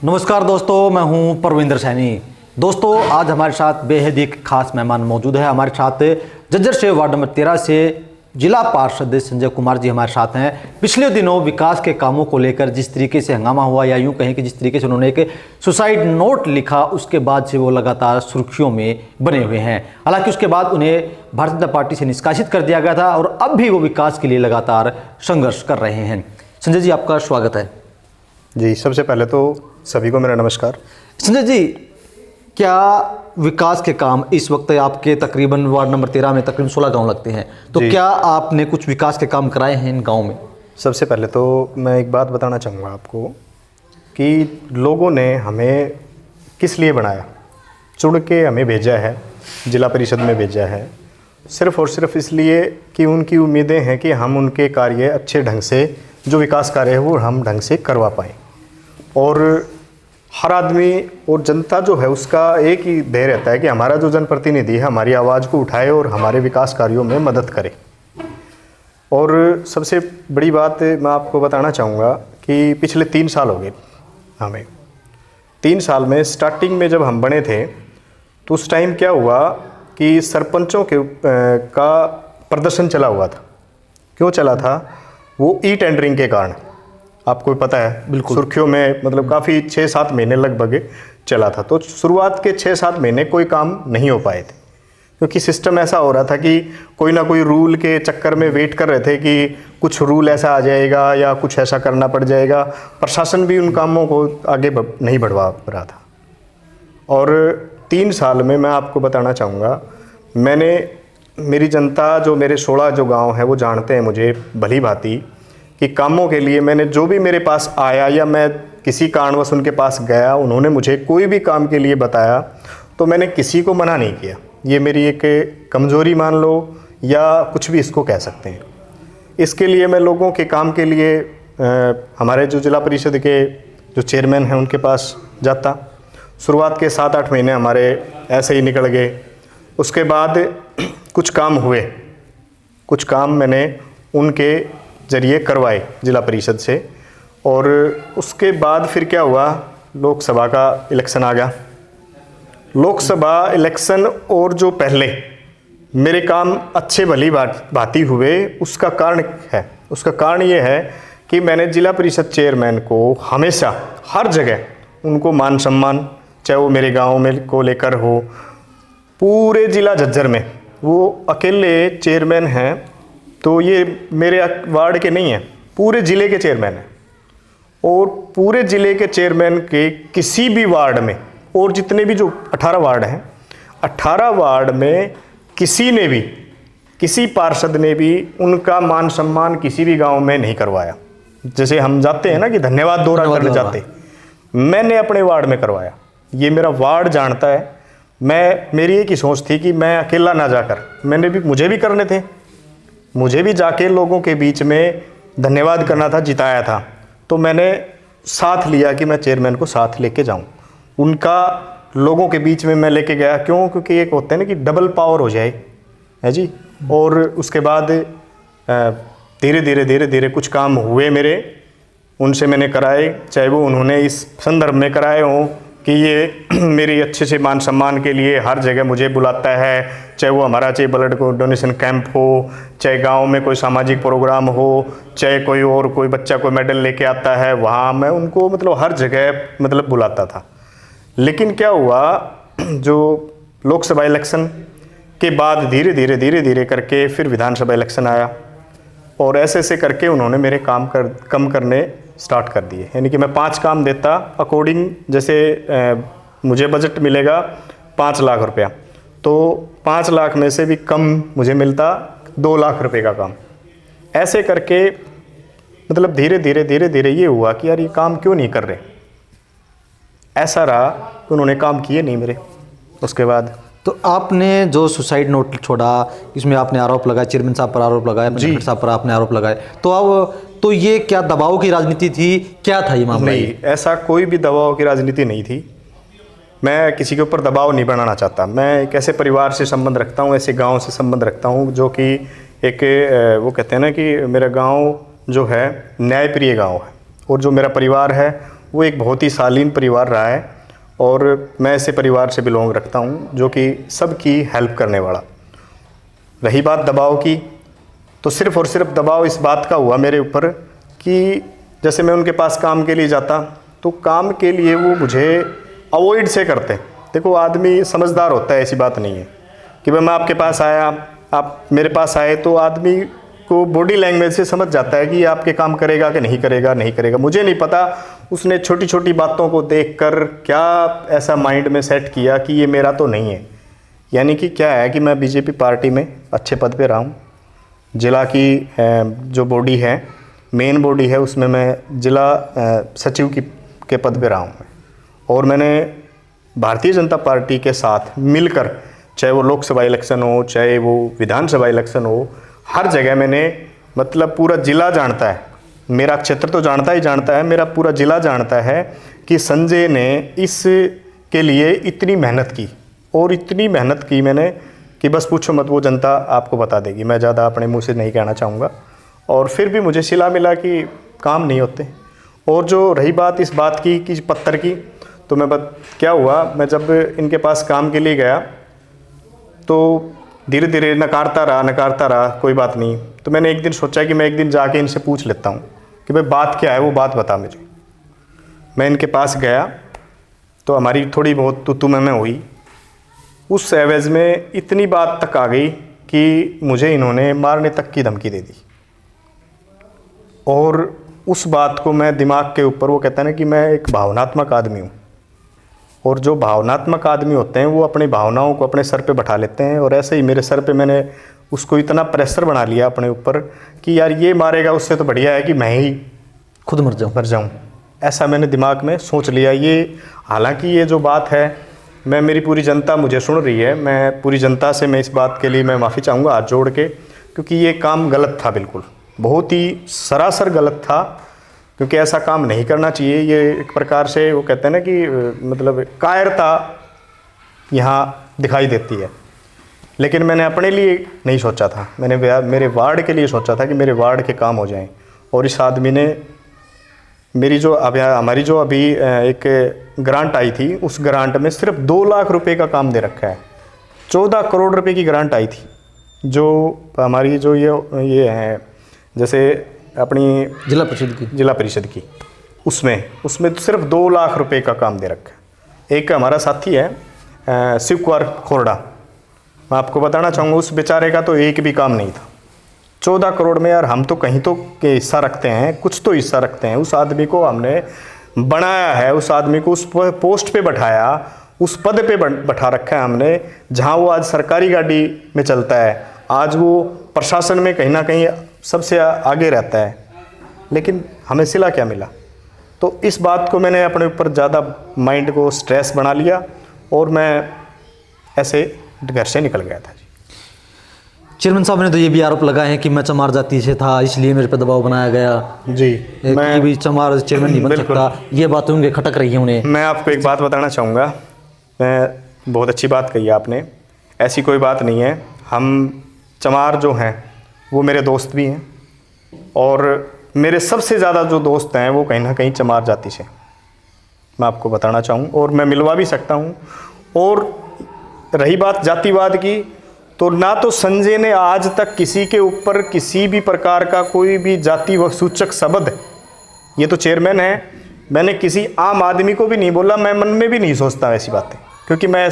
नमस्कार दोस्तों, मैं हूं परविंदर सैनी। दोस्तों, आज हमारे साथ बेहद एक खास मेहमान मौजूद है। हमारे साथ जज्जर से वार्ड नंबर 13 से जिला पार्षद संजय कुमार जी हमारे साथ हैं। पिछले दिनों विकास के कामों को लेकर जिस तरीके से हंगामा हुआ, या यूं कहें कि जिस तरीके से उन्होंने एक सुसाइड नोट लिखा, उसके बाद से वो लगातार सुर्खियों में बने हुए हैं। हालांकि उसके बाद उन्हें भारतीय जनता पार्टी से निष्कासित कर दिया गया था और अब भी वो विकास के लिए लगातार संघर्ष कर रहे हैं। संजय जी, आपका स्वागत है। जी, सबसे पहले तो सभी को मेरा नमस्कार। संजय जी, क्या विकास के काम इस वक्त आपके तकरीबन वार्ड नंबर 13 में तकरीबन 16 गांव लगते हैं, तो क्या आपने कुछ विकास के काम कराए हैं इन गांव में? सबसे पहले तो मैं एक बात बताना चाहूँगा आपको कि लोगों ने हमें किस लिए बनाया, चुन के हमें भेजा है, जिला परिषद में भेजा है, सिर्फ़ और सिर्फ इसलिए कि उनकी उम्मीदें हैं कि हम उनके कार्य अच्छे ढंग से, जो विकास कार्य है वो हम ढंग से करवा पाएँ। और हर आदमी और जनता जो है उसका एक ही ध्येय रहता है कि हमारा जो जनप्रतिनिधि है हमारी आवाज़ को उठाए और हमारे विकास कार्यों में मदद करे। और सबसे बड़ी बात मैं आपको बताना चाहूँगा कि पिछले 3 साल हो गए हमें। 3 साल में स्टार्टिंग में जब हम बने थे तो उस टाइम क्या हुआ कि सरपंचों के का प्रदर्शन चला हुआ था। क्यों चला था? वो ई टेंडरिंग के कारण, आपको पता है, बिल्कुल सुर्खियों में मतलब काफ़ी 6-7 महीने लगभग चला था। तो शुरुआत के 6-7 महीने कोई काम नहीं हो पाए थे, क्योंकि सिस्टम ऐसा हो रहा था कि कोई ना कोई रूल के चक्कर में वेट कर रहे थे कि कुछ रूल ऐसा आ जाएगा या कुछ ऐसा करना पड़ जाएगा। प्रशासन भी उन कामों को आगे नहीं बढ़वा रहा था। और 3 साल में मैं आपको बताना चाहूँगा, मेरी जनता, जो मेरे 16 जो गाँव हैं वो जानते हैं मुझे भली भांति कि कामों के लिए मैंने जो भी मेरे पास आया या मैं किसी कारणवश उनके पास गया, उन्होंने मुझे कोई भी काम के लिए बताया तो मैंने किसी को मना नहीं किया। ये मेरी एक कमज़ोरी मान लो या कुछ भी इसको कह सकते हैं। इसके लिए मैं लोगों के काम के लिए हमारे जो जिला परिषद के जो चेयरमैन हैं उनके पास जाता। शुरुआत के 7-8 महीने हमारे ऐसे ही निकल गए। उसके बाद कुछ काम हुए, कुछ काम मैंने उनके जरिए करवाए जिला परिषद से। और उसके बाद फिर क्या हुआ, लोकसभा का इलेक्शन आ गया। लोकसभा इलेक्शन और जो पहले मेरे काम अच्छे भली भांति हुए, उसका कारण है, उसका कारण ये है कि मैंने जिला परिषद चेयरमैन को हमेशा हर जगह उनको मान सम्मान, चाहे वो मेरे गांव में को लेकर हो, पूरे जिला झज्जर में वो अकेले चेयरमैन हैं। तो ये मेरे वार्ड के नहीं हैं, पूरे ज़िले के चेयरमैन हैं। और पूरे ज़िले के चेयरमैन के किसी भी वार्ड में, और जितने भी जो 18 वार्ड हैं, 18 वार्ड में किसी ने भी, किसी पार्षद ने भी उनका मान सम्मान किसी भी गांव में नहीं करवाया। जैसे हम जाते हैं ना कि धन्यवाद दौरा करने जाते, मैंने अपने वार्ड में करवाया। ये मेरा वार्ड जानता है। मेरी एक ही सोच थी कि मैं अकेला ना जाकर, मुझे भी करने थे, मुझे भी जाके लोगों के बीच में धन्यवाद करना था, जिताया था। तो मैंने साथ लिया कि मैं चेयरमैन को साथ लेके जाऊं, उनका लोगों के बीच में मैं लेके गया। क्यों? क्योंकि एक होता है ना कि डबल पावर हो जाए, है जी। और उसके बाद धीरे धीरे कुछ काम हुए मेरे, उनसे मैंने कराए, चाहे वो उन्होंने इस संदर्भ में कराए हों कि ये मेरी अच्छे से मान सम्मान के लिए हर जगह मुझे बुलाता है, चाहे वो हमारा ब्लड को डोनेशन कैंप हो, चाहे गांव में कोई सामाजिक प्रोग्राम हो, चाहे कोई बच्चा कोई मेडल लेके आता है, वहाँ मैं उनको मतलब हर जगह बुलाता था। लेकिन क्या हुआ, जो लोकसभा इलेक्शन के बाद धीरे धीरे करके फिर विधानसभा इलेक्शन आया, और ऐसे करके उन्होंने मेरे काम कम करने स्टार्ट कर दिए। यानी कि मैं 5 काम देता अकॉर्डिंग, जैसे मुझे बजट मिलेगा 5 लाख रुपया, तो 5 लाख में से भी कम मुझे मिलता 2 लाख रुपए का काम। ऐसे करके धीरे धीरे ये हुआ कि यार ये काम क्यों नहीं कर रहे। ऐसा रहा कि उन्होंने काम किए नहीं मेरे। उसके बाद तो आपने जो सुसाइड नोट छोड़ा, इसमें आपने आरोप लगाया, चेयरमैन साहब पर आरोप लगाया, मंत्री साहब पर आपने आरोप लगाए, तो अब तो ये क्या दबाव की राजनीति थी, क्या था ये मामला? नहीं, ऐसा कोई भी दबाव की राजनीति नहीं थी। मैं किसी के ऊपर दबाव नहीं बनाना चाहता। मैं एक ऐसे परिवार से संबंध रखता हूँ, ऐसे गांव से संबंध रखता हूँ जो कि एक वो कहते हैं ना कि मेरा गांव जो है न्यायप्रिय गांव है, और जो मेरा परिवार है वो एक बहुत ही शालीन परिवार रहा है और मैं ऐसे परिवार से बिलोंग रखता हूँ जो कि सबकी हेल्प करने वाला। रही बात दबाव की, तो सिर्फ़ और सिर्फ दबाव इस बात का हुआ मेरे ऊपर कि जैसे मैं उनके पास काम के लिए जाता तो काम के लिए वो मुझे अवॉइड से करते। देखो आदमी समझदार होता है, ऐसी बात नहीं है कि भाई मैं आपके पास आया, आप मेरे पास आए, तो आदमी को बॉडी लैंग्वेज से समझ जाता है कि ये आपके काम करेगा कि नहीं करेगा, नहीं करेगा। मुझे नहीं पता उसने छोटी छोटी बातों को देखकर क्या ऐसा माइंड में सेट किया कि ये मेरा तो नहीं है। यानी कि क्या है कि मैं बीजेपी पार्टी में अच्छे पद पे रहा हूँ। जिला की जो बॉडी है, मेन बॉडी है, उसमें मैं जिला सचिव के पद पे रहा हूँ और मैंने भारतीय जनता पार्टी के साथ मिलकर, चाहे वो लोकसभा इलेक्शन हो, चाहे वो विधानसभा इलेक्शन हो, हर जगह मैंने, मतलब पूरा जिला जानता है, मेरा क्षेत्र तो जानता ही जानता है, मेरा पूरा जिला जानता है कि संजय ने इस के लिए इतनी मेहनत की और इतनी मेहनत की मैंने कि बस पूछो मत, वो जनता आपको बता देगी। मैं ज़्यादा अपने मुंह से नहीं कहना चाहूँगा। और फिर भी मुझे सिला मिला कि काम नहीं होते। और जो रही बात इस बात की कि पत्थर की, तो क्या हुआ, मैं जब इनके पास काम के लिए गया तो धीरे धीरे नकारता रहा, कोई बात नहीं। तो मैंने एक दिन सोचा कि मैं एक दिन जाके इनसे पूछ लेता हूँ कि भाई बात क्या है, वो बात बता मुझे। मैं इनके पास गया तो हमारी थोड़ी बहुत तू मैं हुई। उस एवज में इतनी बात तक आ गई कि मुझे इन्होंने मारने तक की धमकी दे दी। और उस बात को मैं दिमाग के ऊपर, वो कहता है ना कि मैं एक भावनात्मक आदमी हूँ, और जो भावनात्मक आदमी होते हैं वो अपनी भावनाओं को अपने सर पे बैठा लेते हैं। और ऐसे ही मेरे सर पे मैंने उसको इतना प्रेशर बना लिया अपने ऊपर कि यार ये मारेगा उससे तो बढ़िया है कि मैं ही खुद मर जाऊँ। ऐसा मैंने दिमाग में सोच लिया। ये हालांकि ये जो बात है, मेरी पूरी जनता मुझे सुन रही है, मैं पूरी जनता से मैं इस बात के लिए मैं माफ़ी चाहूँगा हाथ जोड़ के, क्योंकि ये काम गलत था, बिल्कुल बहुत ही सरासर गलत था, क्योंकि ऐसा काम नहीं करना चाहिए। ये एक प्रकार से वो कहते हैं ना कि मतलब कायरता यहाँ दिखाई देती है। लेकिन मैंने अपने लिए नहीं सोचा था, मैंने मेरे वार्ड के लिए सोचा था कि मेरे वार्ड के काम हो जाएं। और इस आदमी ने हमारी जो अभी एक ग्रांट आई थी, उस ग्रांट में सिर्फ 2 लाख रुपए का काम दे रखा है। 14 करोड़ रुपए की ग्रांट आई थी, जो हमारी जो ये है जैसे अपनी जिला परिषद की उसमें तो सिर्फ 2 लाख रुपए का काम दे रखा है। एक हमारा साथी है शिव कुमार खोरडा, मैं आपको बताना चाहूँगा उस बेचारे का तो एक भी काम नहीं था। 14 करोड़ में यार हम तो कहीं तो हिस्सा रखते हैं, कुछ तो हिस्सा रखते हैं। उस आदमी को हमने बनाया है, उस आदमी को उस पोस्ट पे बैठाया, उस पद पे बैठा रखा है हमने, जहाँ वो आज सरकारी गाड़ी में चलता है, आज वो प्रशासन में कहीं ना कहीं सबसे आगे रहता है। लेकिन हमें सिला क्या मिला? तो इस बात को मैंने अपने ऊपर ज़्यादा माइंड को स्ट्रेस बना लिया और मैं ऐसे घर से निकल गया था। चेयरमैन साहब ने तो ये भी आरोप लगाए हैं कि मैं चमार जाति से था, इसलिए मेरे पे दबाव बनाया गया। जी, मैं भी चमार चेयरमैन नहीं बन सकता, ये बातें उनके खटक रही है उन्हें। मैं आपको एक बात बताना चाहूँगा, मैं बहुत अच्छी बात कही आपने, ऐसी कोई बात नहीं है। हम चमार जो हैं वो मेरे दोस्त भी हैं, और मेरे सबसे ज़्यादा जो दोस्त हैं वो कहीं ना कहीं चमार जाति से, मैं आपको बताना चाहूँ, और मैं मिलवा भी सकता हूँ। और रही बात जातिवाद की, तो ना तो संजय ने आज तक किसी के ऊपर किसी भी प्रकार का कोई भी जाति व सूचक शब्द, ये तो चेयरमैन है, मैंने किसी आम आदमी को भी नहीं बोला, मैं मन में भी नहीं सोचता ऐसी बातें, क्योंकि मैं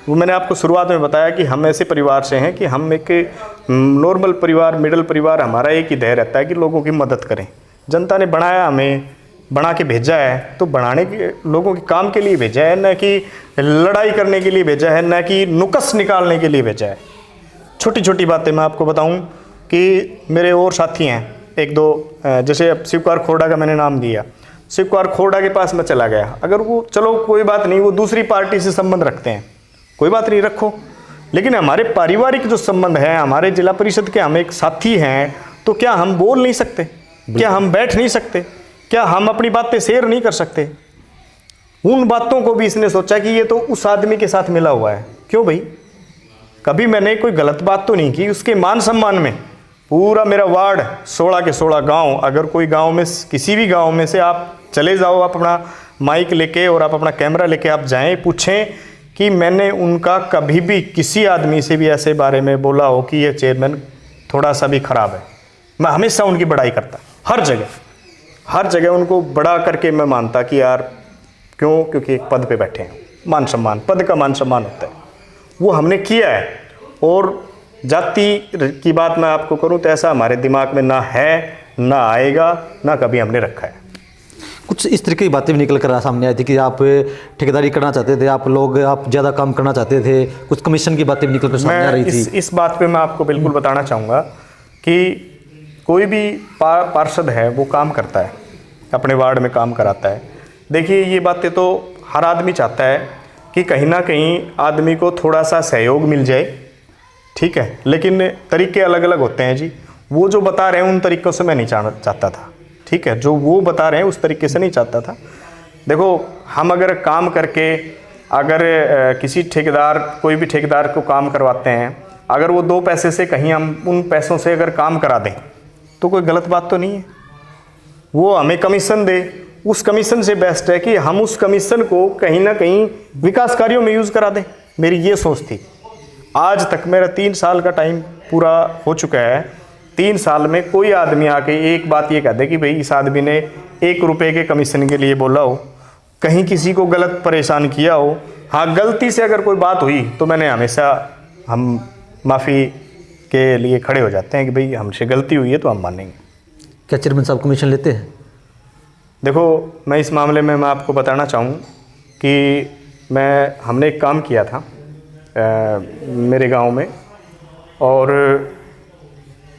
वो मैंने आपको शुरुआत में बताया कि हम ऐसे परिवार से हैं कि हम एक नॉर्मल परिवार, मिडिल परिवार, हमारा एक ही ध्येय रहता है कि लोगों की मदद करें। जनता ने बनाया, हमें बना के भेजा है, तो बनाने के लोगों के काम के लिए भेजा है, न कि लड़ाई करने के लिए भेजा है, न कि नुक्स निकालने के लिए भेजा है। छोटी छोटी बातें मैं आपको बताऊं कि मेरे और साथी हैं एक दो, जैसे अब शिव कुमार खोरडा का मैंने नाम दिया, शिव कुमार खोरडा के पास मैं चला गया। अगर वो, चलो कोई बात नहीं, वो दूसरी पार्टी से संबंध रखते हैं, कोई बात नहीं, रखो, लेकिन हमारे पारिवारिक जो संबंध है, हमारे जिला परिषद के हम एक साथी हैं, तो क्या हम बोल नहीं सकते? क्या हम बैठ नहीं सकते? क्या हम अपनी बातें शेयर नहीं कर सकते? उन बातों को भी इसने सोचा कि ये तो उस आदमी के साथ मिला हुआ है। क्यों भाई? कभी मैंने कोई गलत बात तो नहीं की उसके मान सम्मान में, पूरा मेरा वार्ड 16 के 16 गांव, अगर कोई गांव में किसी भी गांव में से आप चले जाओ, आप अपना माइक लेके और आप अपना कैमरा लेके आप जाएं, पूछें कि मैंने उनका कभी भी किसी आदमी से भी ऐसे बारे में बोला हो कि ये चेयरमैन थोड़ा सा भी ख़राब है। मैं हमेशा उनकी बड़ाई करता, हर जगह उनको बड़ा करके मैं मानता कि यार क्यों, क्योंकि एक पद पे बैठे हैं, मान सम्मान, पद का मान सम्मान होता है, वो हमने किया है। और जाति की बात मैं आपको करूं तो ऐसा हमारे दिमाग में ना है, ना आएगा, ना कभी हमने रखा है। कुछ इस तरीके की बातें भी निकल कर सामने आई थी कि आप ठेकेदारी करना चाहते थे, आप ज़्यादा काम करना चाहते थे, कुछ कमीशन की बातें भी निकल कर सामने आ रही थी। इस बात पे मैं आपको बिल्कुल बताना चाहूँगा कि कोई भी पार्षद है वो काम करता है, अपने वार्ड में काम कराता है। देखिए ये बातें तो हर आदमी चाहता है कि कहीं ना कहीं आदमी को थोड़ा सा सहयोग मिल जाए, ठीक है, लेकिन तरीके अलग अलग होते हैं जी। वो जो बता रहे हैं उन तरीक़ों से मैं नहीं चाहता था, ठीक है, जो वो बता रहे हैं उस तरीके से नहीं चाहता था। देखो हम अगर काम करके अगर किसी ठेकेदार, कोई भी ठेकेदार को काम करवाते हैं, अगर वो 2 पैसे से कहीं हम उन पैसों से अगर काम करा दें तो कोई गलत बात तो नहीं है। वो हमें कमीशन दे, उस कमीशन से बेस्ट है कि हम उस कमीशन को कहीं ना कहीं विकास कार्यों में यूज़ करा दें। मेरी ये सोच थी। आज तक मेरा 3 साल का टाइम पूरा हो चुका है। 3 साल में कोई आदमी आके एक बात ये कह दे कि भाई इस आदमी ने 1 रुपये के कमीशन के लिए बोला हो, कहीं किसी को गलत परेशान किया हो। हाँ, गलती से अगर कोई बात हुई तो मैंने हमेशा, हम माफ़ी के लिए खड़े हो जाते हैं कि भाई हमसे गलती हुई है तो हम मानेंगे। क्या चेयरमैन साहब कमीशन लेते हैं? देखो मैं इस मामले में मैं आपको बताना चाहूँ कि हमने एक काम किया था मेरे गांव में, और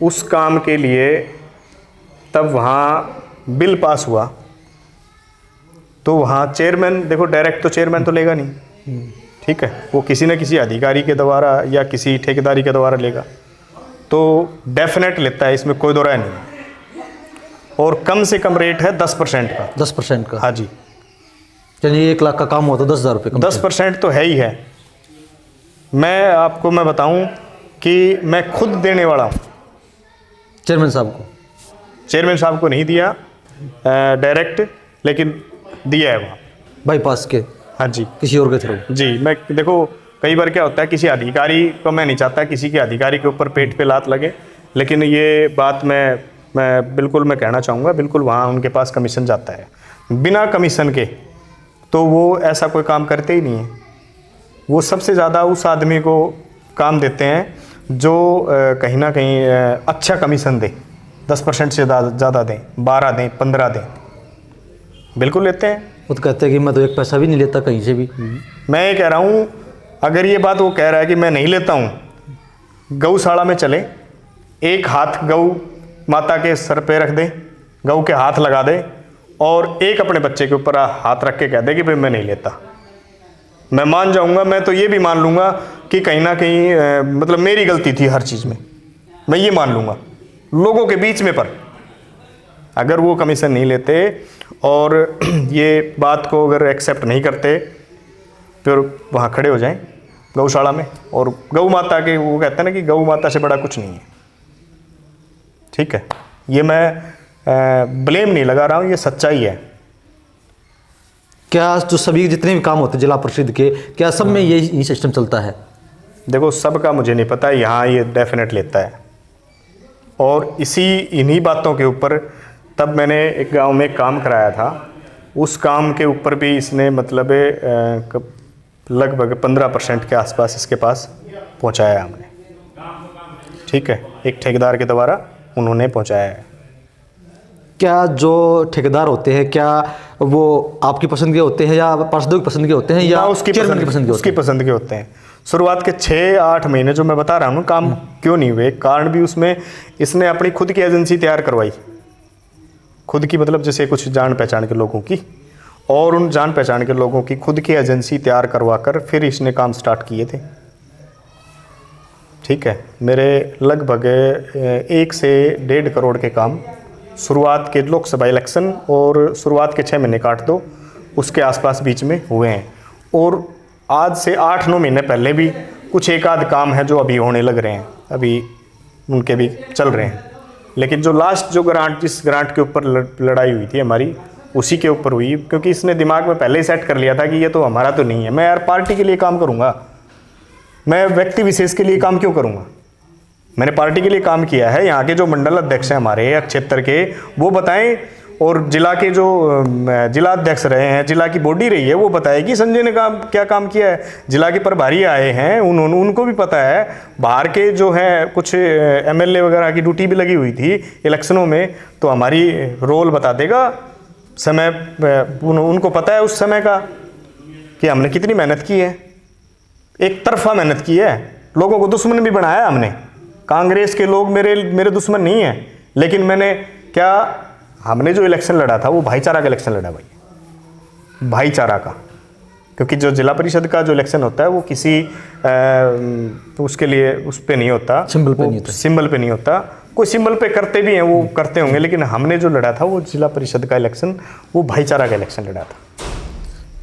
उस काम के लिए तब वहाँ बिल पास हुआ तो वहाँ चेयरमैन, देखो डायरेक्ट तो चेयरमैन तो लेगा नहीं, ठीक है, वो किसी न किसी अधिकारी के द्वारा या किसी ठेकेदारी के द्वारा लेगा, तो डेफिनेट लेता है, इसमें कोई दो राय नहीं। और कम से कम रेट है 10% का। 10% का? हाँ जी। चलिए 1 लाख का काम हुआ तो 10,000 रुपये कम। 10% तो है ही है। मैं बताऊं कि मैं खुद देने वाला हूँ चेयरमैन साहब को। चेयरमैन साहब को नहीं दिया डायरेक्ट, लेकिन दिया है वहाँ बाईपास के। हाँ जी, किसी और के थ्रू जी। मैं देखो कई बार क्या होता है, किसी अधिकारी को, मैं नहीं चाहता किसी के अधिकारी के ऊपर पेट पे लात लगे, लेकिन ये बात मैं बिल्कुल मैं कहना चाहूँगा, बिल्कुल वहाँ उनके पास कमीशन जाता है। बिना कमीशन के तो वो ऐसा कोई काम करते ही नहीं है। वो सबसे ज़्यादा उस आदमी को काम देते हैं जो कहीं ना कहीं अच्छा कमीशन दे, 10% से ज़्यादा दें, 12 दें, 15 दें, बिल्कुल लेते हैं। वो तो कहते हैं कि मैं तो 1 पैसा भी नहीं लेता कहीं से भी। मैं ये कह रहा हूँ, अगर ये बात वो कह रहा है कि मैं नहीं लेता हूँ, गौशाला में चले, एक हाथ गौ माता के सर पे रख दे, गौ के हाथ लगा दे, और एक अपने बच्चे के ऊपर हाथ रख के कह दे कि भाई मैं नहीं लेता, मैं मान जाऊंगा। मैं तो ये भी मान लूँगा कि कहीं ना कहीं मतलब मेरी गलती थी हर चीज़ में, मैं ये मान लूँगा लोगों के बीच में। पर अगर वो कमीशन नहीं लेते और ये बात को अगर एक्सेप्ट नहीं करते, फिर वहाँ खड़े हो जाएं गौशाला में, और गौ माता के, वो कहते हैं ना कि गौ माता से बड़ा कुछ नहीं है, ठीक है। ये मैं ब्लेम नहीं लगा रहा हूँ, ये सच्चाई है। क्या जो सभी जितने भी काम होते हैं जिला परिषद के, क्या सब में यही सिस्टम चलता है? देखो सबका मुझे नहीं पता, यहाँ ये डेफिनेट लेता है। और इन्हीं बातों के ऊपर तब मैंने एक गांव में काम कराया था, उस काम के ऊपर भी इसने मतलब लगभग 15% के आसपास इसके पास पहुँचाया हमने, ठीक है, एक ठेकेदार के द्वारा उन्होंने पहुँचाया है। क्या जो ठेकेदार होते हैं क्या वो आपकी पसंद के होते हैं या पार्षदों की पसंद के होते हैं या उसकी चेयरमैन की पसंद के? उसकी पसंद के होते हैं। शुरुआत के 6-8 महीने जो मैं बता रहा हूँ काम क्यों नहीं हुए, कारण भी उसमें इसने अपनी खुद की एजेंसी तैयार करवाई, खुद की, मतलब जैसे कुछ जान पहचान के लोगों की, और उन जान पहचान के लोगों की खुद की एजेंसी तैयार करवा कर फिर इसने काम स्टार्ट किए थे, ठीक है। मेरे लगभग 1 से 1.5 करोड़ के काम शुरुआत के लोकसभा इलेक्शन और शुरुआत के 6 महीने काट दो उसके आसपास बीच में हुए हैं। और आज से 8-9 महीने पहले भी कुछ एक आध काम है जो अभी होने लग रहे हैं, अभी उनके भी चल रहे हैं। लेकिन जो लास्ट जो ग्रांट, जिस ग्रांट के ऊपर लड़ाई हुई थी हमारी, उसी के ऊपर हुई, क्योंकि इसने दिमाग में पहले ही सेट कर लिया था कि ये तो हमारा तो नहीं है। मैं यार पार्टी के लिए काम करूँगा, मैं व्यक्ति विशेष के लिए काम क्यों करूँगा? मैंने पार्टी के लिए काम किया है। यहाँ के जो मंडल अध्यक्ष हैं हमारे क्षेत्र के, वो बताएं, और जिला के जो जिला अध्यक्ष रहे हैं, जिला की बॉडी रही है, वो बताए कि संजय ने क्या काम किया है। जिला के प्रभारी आए हैं, उनको भी पता है। बाहर के जो हैं कुछ एमएलए वगैरह की ड्यूटी भी लगी हुई थी इलेक्शनों में, तो हमारी रोल बता देगा समय, उनको पता है उस समय का कि हमने कितनी मेहनत की है। एक तरफा मेहनत की है, लोगों को दुश्मन भी बनाया हमने। कांग्रेस के लोग मेरे दुश्मन नहीं है, लेकिन हमने जो इलेक्शन लड़ा था वो भाईचारा का इलेक्शन लड़ा भाई, भाईचारा का। क्योंकि जो जिला परिषद का जो इलेक्शन होता है वो किसी उसके लिए उस पे नहीं होता, सिंबल पे नहीं होता। कोई सिंबल पे करते भी हैं, वो करते होंगे, लेकिन हमने जो लड़ा था वो जिला परिषद का इलेक्शन, वो भाईचारा का इलेक्शन लड़ा था।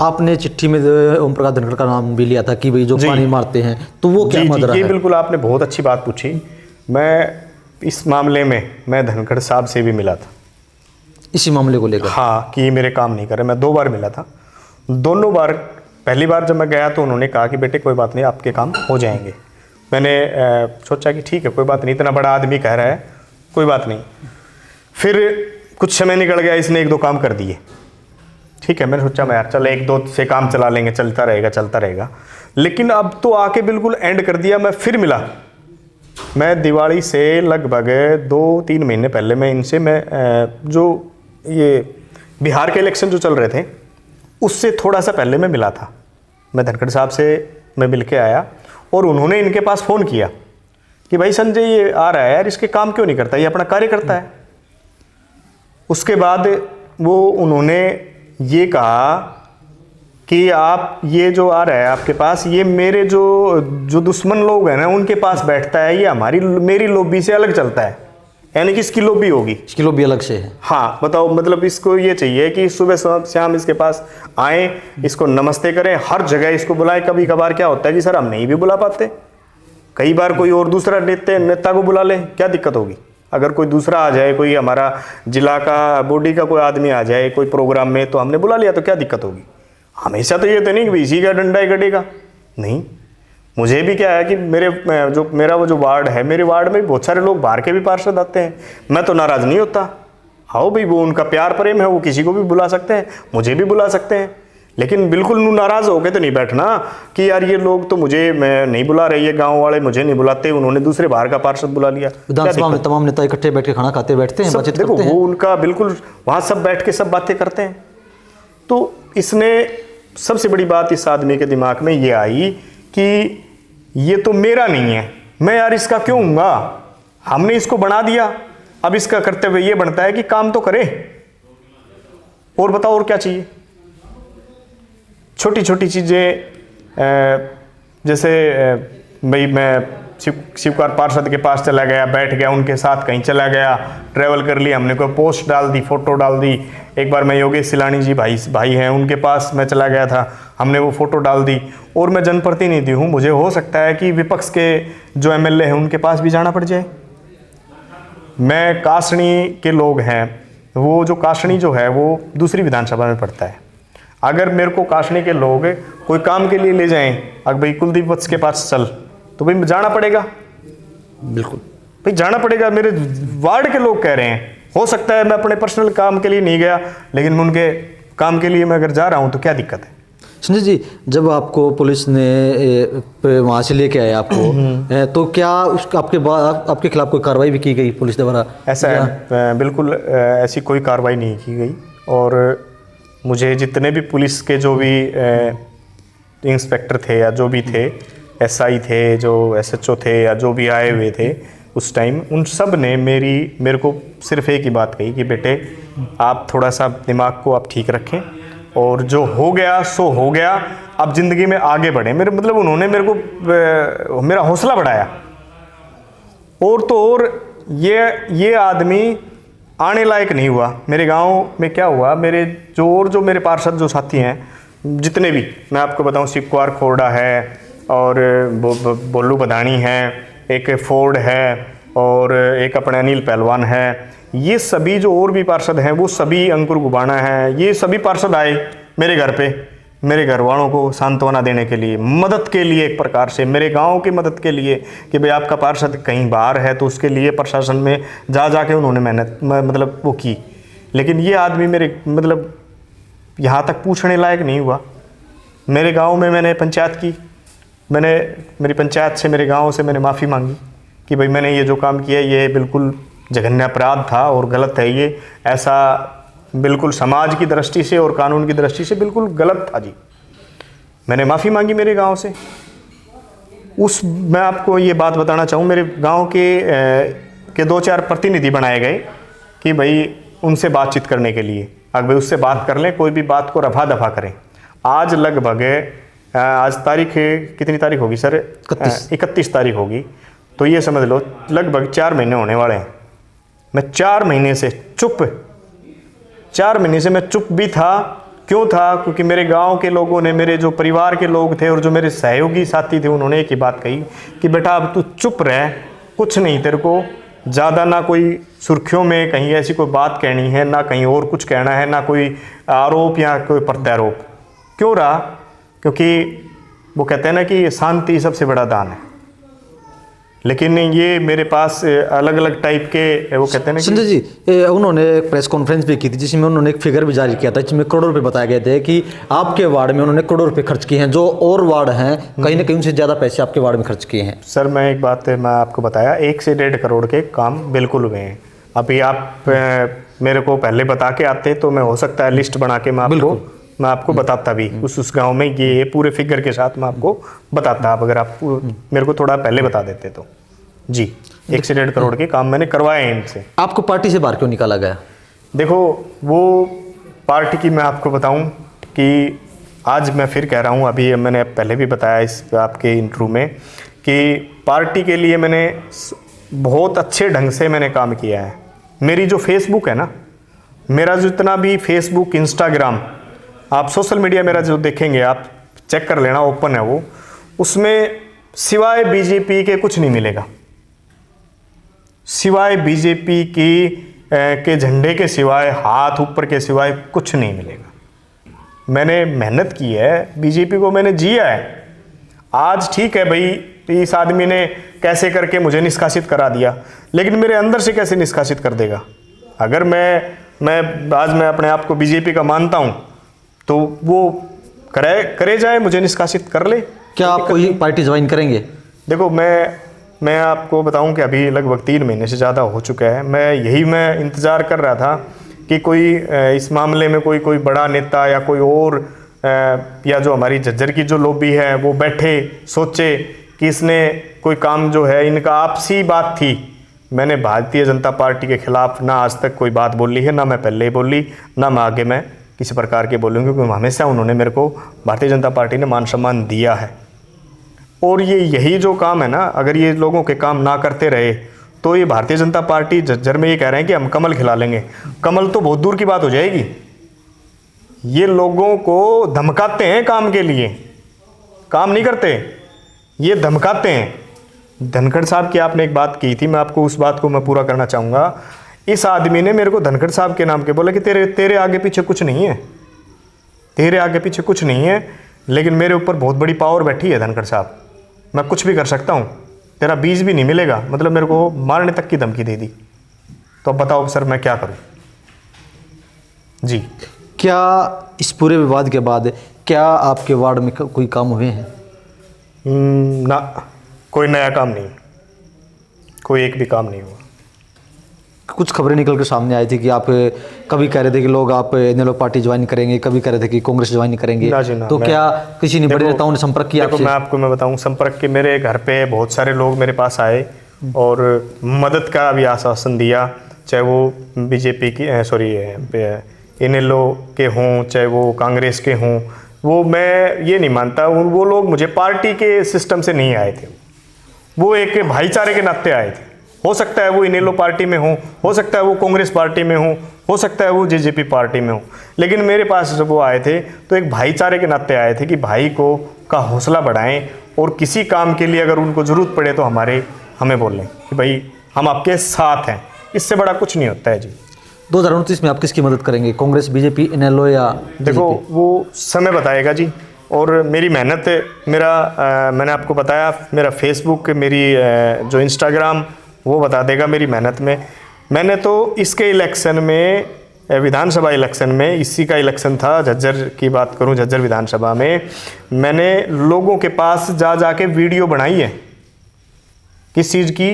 आपने चिट्ठी में ओम प्रकाश धनखड़ का नाम भी लिया था कि भाई जो पानी मारते हैं, तो वो क्या मदद है? बिल्कुल, आपने बहुत अच्छी बात पूछी। मैं इस मामले में मैं धनखड़ साहब से भी मिला था, इसी मामले को लेकर। हाँ, कि मेरे काम नहीं कर रहे। मैं 2 बार मिला था। दोनों बार, पहली बार जब मैं गया तो उन्होंने कहा कि बेटे कोई बात नहीं, आपके काम हो जाएंगे। मैंने सोचा कि ठीक है, कोई बात नहीं, इतना बड़ा आदमी कह रहा है, कोई बात नहीं। फिर कुछ समय निकल गया, इसने 1-2 काम कर दिए। ठीक है, मैंने सोचा मैं यार चल 1-2 से काम चला लेंगे, चलता रहेगा। लेकिन अब तो आके बिल्कुल एंड कर दिया। मैं फिर मिला, मैं दिवाली से लगभग 2-3 महीने पहले मैं इनसे, जो ये बिहार के इलेक्शन जो चल रहे थे उससे थोड़ा सा पहले मैं मिला था। मैं धनखड़ साहब से मैं मिल के आया, और उन्होंने इनके पास फ़ोन किया कि भाई संजय ये आ रहा है यार, इसके काम क्यों नहीं करता, ये अपना कार्य करता है। उसके बाद उन्होंने ये कहा कि आप ये जो आ रहा है आपके पास, ये मेरे जो दुश्मन लोग हैं ना, उनके पास बैठता है, ये मेरी लॉबी से अलग चलता है। यानी कि इसकी लॉबी होगी, इसकी लॉबी अलग से है। हाँ, बताओ, मतलब इसको ये चाहिए कि सुबह शाम इसके पास आए, इसको नमस्ते करें, हर जगह इसको बुलाएं। कभी कभार क्या होता है कि सर हम नहीं भी बुला पाते, कई बार कोई और दूसरा नेता को बुला लें, क्या दिक्कत होगी? अगर कोई दूसरा आ जाए, कोई हमारा जिला का बॉडी का कोई आदमी आ जाए कोई प्रोग्राम में, तो हमने बुला लिया, तो क्या दिक्कत होगी? हमेशा तो ये तो नहीं कि इसी का डंडा ही कटेगा, नहीं। मुझे भी क्या है कि मेरा वो जो वार्ड है, मेरे वार्ड में बहुत सारे लोग बाहर के भी पार्षद आते हैं, मैं तो नाराज़ नहीं होता। आओ भाई, वो उनका प्यार प्रेम है, वो किसी को भी बुला सकते हैं, मुझे भी बुला सकते हैं। लेकिन बिल्कुल नाराज़ हो गए तो नहीं बैठना कि यार ये लोग तो मुझे नहीं बुला रहे, ये गाँव वाले मुझे नहीं बुलाते, उन्होंने दूसरे बाहर का पार्षद बुला लिया। विधानसभा में तमाम नेता इकट्ठे बैठ के खाना खाते बैठते हैं, बातचीत करते हैं। वो उनका बिल्कुल वहाँ सब बैठ के सब बातें करते हैं। तो इसने सबसे बड़ी बात इस आदमी के दिमाग में ये आई कि ये तो मेरा नहीं है, मैं यार इसका क्यों हूँगा? हमने इसको बना दिया, अब इसका कर्तव्य ये बनता है कि काम तो करे। और बताओ और क्या चाहिए? छोटी छोटी चीज़ें, जैसे भाई मैं शिवकुमार पार्षद के पास चला गया, बैठ गया, उनके साथ कहीं चला गया, ट्रैवल कर लिया, हमने कोई पोस्ट डाल दी, फोटो डाल दी। एक बार मैं योगेश सिलानी जी भाई हैं, उनके पास मैं चला गया था, हमने वो फ़ोटो डाल दी। और मैं जनप्रतिनिधि हूँ, मुझे हो सकता है कि विपक्ष के जो एमएलए हैं उनके पास भी जाना पड़ जाए। मैं कासनी के लोग हैं, वो जो कासनी जो है वो दूसरी विधानसभा में पड़ता है। अगर मेरे को कासनी के लोग कोई काम के लिए ले जाएं, अगर भाई कुलदीप वत्स के पास चल, तो भाई जाना पड़ेगा, बिल्कुल भाई जाना पड़ेगा। मेरे वार्ड के लोग कह रहे हैं, हो सकता है मैं अपने पर्सनल काम के लिए नहीं गया, लेकिन उनके काम के लिए मैं अगर जा रहा हूं तो क्या दिक्कत है? संजय जी, जब आपको पुलिस ने वहाँ से लेके आए आपको, तो क्या आपके खिलाफ कोई कार्रवाई भी की गई पुलिस द्वारा? ऐसा है, बिल्कुल ऐसी कोई कार्रवाई नहीं की गई। और मुझे जितने भी पुलिस के जो भी इंस्पेक्टर थे या जो भी थे, एसआई थे, जो एसएचओ थे, या जो भी आए हुए थे उस टाइम, उन सब ने मेरे को सिर्फ एक ही बात कही कि बेटे आप थोड़ा सा दिमाग को आप ठीक रखें, और जो हो गया सो हो गया, अब ज़िंदगी में आगे बढ़ें। उन्होंने मेरे को मेरा हौसला बढ़ाया। और तो और ये आदमी आने लायक नहीं हुआ। मेरे गांव में क्या हुआ, जो मेरे पार्षद जो साथी हैं जितने भी, मैं आपको बताऊं, शिवकुमार खोरडा है, और बोलू बदानी है, एक फोर्ड है, और एक अपने अनिल पहलवान है, ये सभी जो और भी पार्षद हैं वो सभी, अंकुर गुबाना है, ये सभी पार्षद आए मेरे घर पे, मेरे घर वालों को सांत्वना देने के लिए, मदद के लिए, एक प्रकार से मेरे गांव की मदद के लिए कि भाई आपका पार्षद कहीं बाहर है तो उसके लिए प्रशासन में जा के उन्होंने मेहनत मतलब वो की। लेकिन ये आदमी मेरे मतलब यहाँ तक पूछने लायक नहीं हुआ। मेरे गांव में मैंने पंचायत की, मैंने मेरी पंचायत से, मेरे गांव से मैंने माफ़ी मांगी कि भाई मैंने ये जो काम किया ये बिल्कुल जघन्य अपराध था और गलत है, ये ऐसा बिल्कुल समाज की दृष्टि से और कानून की दृष्टि से बिल्कुल गलत था जी। मैंने माफ़ी मांगी मेरे गांव से। मैं आपको ये बात बताना चाहूँ, मेरे गांव के 2-4 प्रतिनिधि बनाए गए कि भाई उनसे बातचीत करने के लिए, अगर भाई उससे बात कर लें, कोई भी बात को रफा दफा करें। आज लगभग आज तारीख कितनी तारीख होगी सर? 31 तारीख होगी। तो ये समझ लो लगभग 4 महीने होने वाले हैं। मैं 4 महीने से चुप भी था। क्यों था? क्योंकि मेरे गांव के लोगों ने, मेरे जो परिवार के लोग थे और जो मेरे सहयोगी साथी थे, उन्होंने एक ही बात कही कि बेटा अब तू चुप रह, कुछ नहीं, तेरे को ज़्यादा ना कोई सुर्खियों में कहीं ऐसी कोई बात कहनी है, ना कहीं और कुछ कहना है, ना कोई आरोप या कोई प्रत्यारोप। क्यों रहा? क्योंकि वो कहते हैं ना कि शांति सबसे बड़ा दान है। लेकिन ये मेरे पास अलग अलग टाइप के, वो कहते हैं ना संजय जी, उन्होंने एक प्रेस कॉन्फ्रेंस भी की थी जिसमें उन्होंने एक फिगर भी जारी किया था, जिसमें करोड़ों रुपए बताए गए थे कि आपके वार्ड में उन्होंने करोड़ों रुपए खर्च किए हैं, जो और वार्ड हैं कहीं ना कहीं उनसे ज़्यादा पैसे आपके वार्ड में खर्च किए हैं। सर मैं एक बात मैं आपको बताया, 1 से 1.5 करोड़ के काम बिल्कुल हुए हैं। अभी आप मेरे को पहले बता के आते तो मैं हो सकता है लिस्ट बना के मैं आपको बताता भी उस गांव में ये पूरे फिगर के साथ मैं आपको बताता, अगर आप मेरे को थोड़ा पहले बता देते तो। जी, 1 से 1.5 करोड़ के काम मैंने करवाए हैं इनसे। आपको पार्टी से बाहर क्यों निकाला गया? देखो, वो पार्टी की मैं आपको बताऊं कि आज मैं फिर कह रहा हूं, अभी मैंने पहले भी बताया इस आपके इंटरव्यू में कि पार्टी के लिए मैंने बहुत अच्छे ढंग से मैंने काम किया है। मेरी जो फेसबुक है ना, मेरा जितना भी फेसबुक, इंस्टाग्राम, आप सोशल मीडिया मेरा जो देखेंगे आप चेक कर लेना, ओपन है वो, उसमें सिवाय बीजेपी के कुछ नहीं मिलेगा। सिवाय बीजेपी के झंडे के सिवाय, हाथ ऊपर के सिवाय कुछ नहीं मिलेगा। मैंने मेहनत की है, बीजेपी को मैंने जिया है। आज ठीक है भाई, इस आदमी ने कैसे करके मुझे निष्कासित करा दिया, लेकिन मेरे अंदर से कैसे निष्कासित कर देगा? अगर मैं अपने आप को बीजेपी का मानता हूं तो वो करे जाए, मुझे निष्कासित कर ले। क्या आप कोई पार्टी ज्वाइन करेंगे? देखो, मैं आपको बताऊं कि अभी लगभग 3 महीने से ज़्यादा हो चुका है। मैं इंतज़ार कर रहा था कि कोई इस मामले में कोई बड़ा नेता या कोई और या जो हमारी झज्जर की जो लॉबी है वो बैठे सोचे कि इसने कोई काम जो है, इनका आपसी बात थी। मैंने भारतीय जनता पार्टी के खिलाफ ना आज तक कोई बात बोली है, ना मैं पहले बोली, ना मैं आगे मैं किसी प्रकार के बोलूँगी, क्योंकि हमेशा उन्होंने मेरे को, भारतीय जनता पार्टी ने मान सम्मान दिया है। और यही जो काम है ना, अगर ये लोगों के काम ना करते रहे तो ये भारतीय जनता पार्टी झज्जर में ये कह रहे हैं कि हम कमल खिला लेंगे, कमल तो बहुत दूर की बात हो जाएगी। ये लोगों को धमकाते हैं काम के लिए, काम नहीं करते, ये धमकाते हैं। धनखड़ साहब की आपने एक बात की थी, मैं आपको उस बात को मैं पूरा करना चाहूँगा। इस आदमी ने मेरे को धनखड़ साहब के नाम के बोला कि तेरे आगे पीछे कुछ नहीं है, तेरे आगे पीछे कुछ नहीं है, लेकिन मेरे ऊपर बहुत बड़ी पावर बैठी है धनखड़ साहब, मैं कुछ भी कर सकता हूँ, तेरा बीज भी नहीं मिलेगा। मतलब मेरे को मारने तक की धमकी दे दी। तो अब बताओ सर मैं क्या करूँ? जी, क्या इस पूरे विवाद के बाद क्या आपके वार्ड में कोई काम हुए हैं? ना, कोई नया काम नहीं, कोई एक भी काम नहीं हुआ। कुछ खबरें निकल कर सामने आई थी कि आप कभी कह रहे थे कि लोग आप इनेलो पार्टी ज्वाइन करेंगे, कभी कह रहे थे कि कांग्रेस ज्वाइन करेंगे। ना, तो क्या किसी ने बड़े नेताओं ने संपर्क किया आपसे? मैं बताऊं, संपर्क के मेरे घर पे बहुत सारे लोग मेरे पास आए और मदद का भी आश्वासन दिया, चाहे वो बीजेपी की इनेलो के हों, चाहे वो कांग्रेस के हों। वो मैं ये नहीं मानता, वो लोग मुझे पार्टी के सिस्टम से नहीं आए थे, वो एक भाईचारे के नाते आए थे। हो सकता है वो इनेलो पार्टी में हो सकता है वो कांग्रेस पार्टी में हो सकता है वो जेजेपी पार्टी में हो, लेकिन मेरे पास जब वो आए थे तो एक भाईचारे के नाते आए थे कि भाई को का हौसला बढ़ाएं और किसी काम के लिए अगर उनको ज़रूरत पड़े तो हमें बोल लें कि भाई हम आपके साथ हैं, इससे बड़ा कुछ नहीं होता है जी। 2029 में आप किसकी मदद करेंगे, कांग्रेस, बीजेपी, इनेलो या देखो वो समय बताएगा जी। और मेरी मेहनत, मैंने आपको बताया, मेरा फेसबुक, मेरी जो इंस्टाग्राम, वो बता देगा मेरी मेहनत में। मैंने तो इसके इलेक्शन में, विधानसभा इलेक्शन में, इसी का इलेक्शन था, झज्जर की बात करूं, झज्जर विधानसभा में मैंने लोगों के पास जा के वीडियो बनाई है। किस चीज़ की?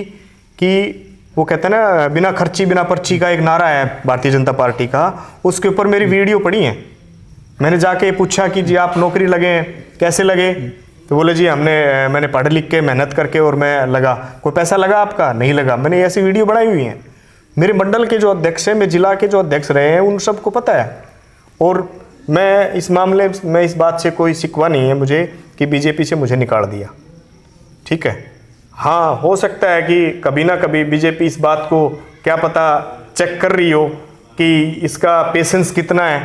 कि वो कहते हैं ना, बिना खर्ची बिना पर्ची का एक नारा है भारतीय जनता पार्टी का, उसके ऊपर मेरी वीडियो पड़ी है। मैंने जाके पूछा कि जी आप नौकरी लगे हैं, कैसे लगे? तो बोले जी मैंने पढ़ लिख के मेहनत करके और मैं लगा। कोई पैसा लगा आपका? नहीं लगा। मैंने ऐसी वीडियो बनाई हुई हैं। मेरे मंडल के जो अध्यक्ष हैं, मेरे जिला के जो अध्यक्ष रहे हैं, उन सबको पता है। और मैं इस मामले में, इस बात से कोई शिकवा नहीं है मुझे कि बीजेपी से मुझे निकाल दिया, ठीक है। हाँ, हो सकता है कि कभी ना कभी बीजेपी इस बात को क्या पता चेक कर रही हो कि इसका पेशेंस कितना है,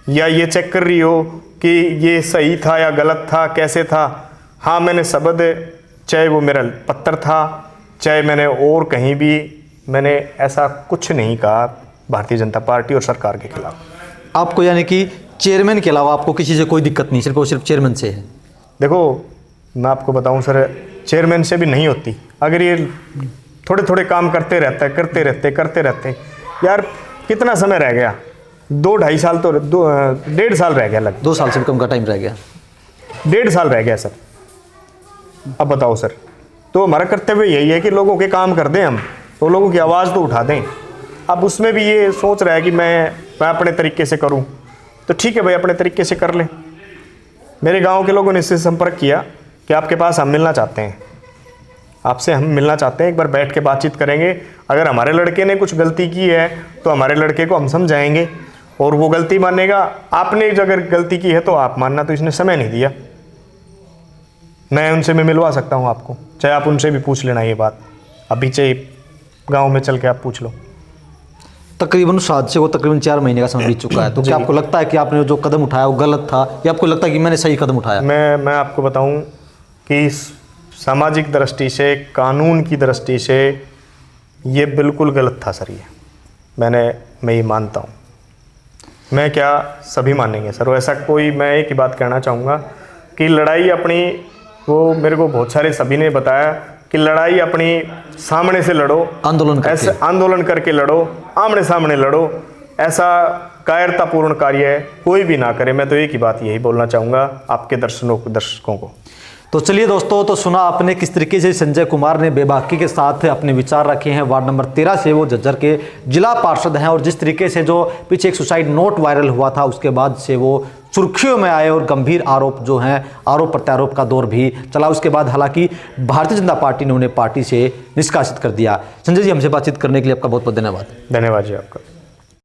या ये चेक कर रही हो कि ये सही था या गलत था, कैसे था। हाँ, मैंने शब्द, चाहे वो मेरा पत्र था, चाहे मैंने और कहीं भी, मैंने ऐसा कुछ नहीं कहा भारतीय जनता पार्टी और सरकार के खिलाफ। आपको यानी कि चेयरमैन के अलावा आपको किसी से कोई दिक्कत नहीं, सिर्फ और सिर्फ चेयरमैन से है? देखो मैं आपको बताऊं सर, चेयरमैन से भी नहीं होती। अगर ये थोड़े थोड़े काम करते रहते यार, कितना समय रह गया? 2-2.5 साल तो 1.5 साल रह गया, लग 2 साल से भी कम का टाइम रह गया, 1.5 साल रह गया सर। अब बताओ सर, तो हमारा कर्तव्य यही है कि लोगों के काम कर दें हम, तो लोगों की आवाज़ तो उठा दें। अब उसमें भी ये सोच रहा है कि मैं अपने तरीके से करूं, तो ठीक है भाई, अपने तरीके से कर लें। मेरे गांव के लोगों ने इससे संपर्क किया कि आपके पास हम मिलना चाहते हैं, आपसे हम मिलना चाहते हैं, एक बार बैठ के बातचीत करेंगे। अगर हमारे लड़के ने कुछ गलती की है तो हमारे लड़के को हम समझाएंगे और वो गलती मानेगा। आपने अगर गलती की है तो आप मानना, तो इसने समय नहीं दिया। मैं मिलवा सकता हूँ आपको, चाहे आप उनसे भी पूछ लेना ये बात, अभी चाहे गाँव में चल के आप पूछ लो। तकरीबन उस हादसे को तकरीबन 4 महीने का समय बीत चुका है, तो क्या आपको लगता है कि आपने जो कदम उठाया वो गलत था, या आपको लगता है कि मैंने सही कदम उठाया? मैं आपको बताऊं कि सामाजिक दृष्टि से, कानून की दृष्टि से ये बिल्कुल गलत था सर। ये मैं ये मानता हूँ। मैं क्या, सभी मानेंगे सर ऐसा। कोई, मैं एक ही बात कहना चाहूँगा कि लड़ाई अपनी, वो मेरे को बहुत सारे सभी ने बताया कि लड़ाई अपनी सामने से लड़ो, आंदोलन करके लड़ो, आमने सामने लड़ो। ऐसा कायरतापूर्ण कार्य कोई भी ना करे। मैं तो एक ही बात यही बोलना चाहूँगा आपके दर्शकों को। तो चलिए दोस्तों, तो सुना आपने किस तरीके से संजय कुमार ने बेबाकी के साथ अपने विचार रखे हैं। वार्ड नंबर 13 से वो झज्जर के जिला पार्षद हैं, और जिस तरीके से जो पीछे एक सुसाइड नोट वायरल हुआ था, उसके बाद से वो सुर्खियों में आए और गंभीर आरोप जो हैं, आरोप प्रत्यारोप का दौर भी चला। उसके बाद हालांकि भारतीय जनता पार्टी ने उन्हें पार्टी से निष्कासित कर दिया। संजय जी, हमसे बातचीत करने के लिए आपका बहुत बहुत धन्यवाद। धन्यवाद जी आपका।